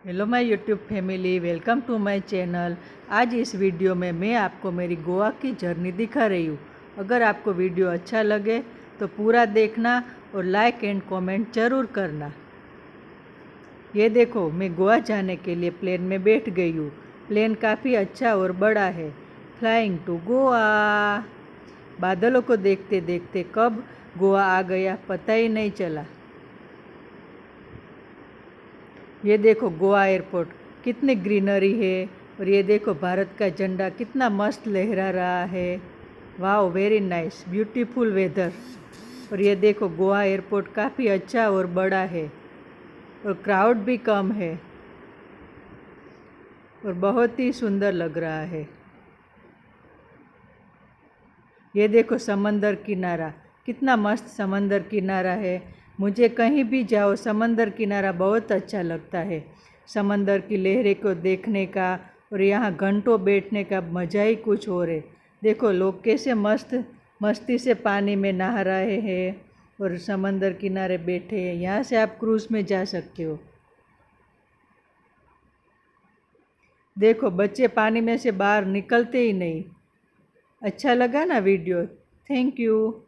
Hello my YouTube family, welcome to my channel. आज इस video में मैं आपको मेरी गोवा की जर्नी दिखा रही हूँ। अगर आपको वीडियो अच्छा लगे तो पूरा देखना और लाइक एंड कमेंट ज़रूर करना। ये देखो, मैं गोवा जाने के लिए प्लेन में बैठ गई हूँ। प्लेन काफ़ी अच्छा और बड़ा है। Flying to Goa. बादलों को देखते देखते कब गोवा आ गया पता ही नहीं चला। ये देखो गोवा एयरपोर्ट, कितनी ग्रीनरी है। और ये देखो भारत का झंडा कितना मस्त लहरा रहा है। Wow, very nice, beautiful weather. और ये देखो गोवा एयरपोर्ट काफ़ी अच्छा और बड़ा है और क्राउड भी कम है और बहुत ही सुंदर लग रहा है। ये देखो समंदर किनारा, कितना मस्त समंदर किनारा है। मुझे कहीं भी जाओ समंदर किनारा बहुत अच्छा लगता है। समंदर की लहरें को देखने का और यहाँ घंटों बैठने का मज़ा ही कुछ और है। देखो लोग कैसे मस्ती से पानी में नहा रहे हैं और समंदर किनारे बैठे हैं। यहाँ से आप क्रूज़ में जा सकते हो। देखो बच्चे पानी में से बाहर निकलते ही नहीं। अच्छा लगा ना वीडियो? Thank you.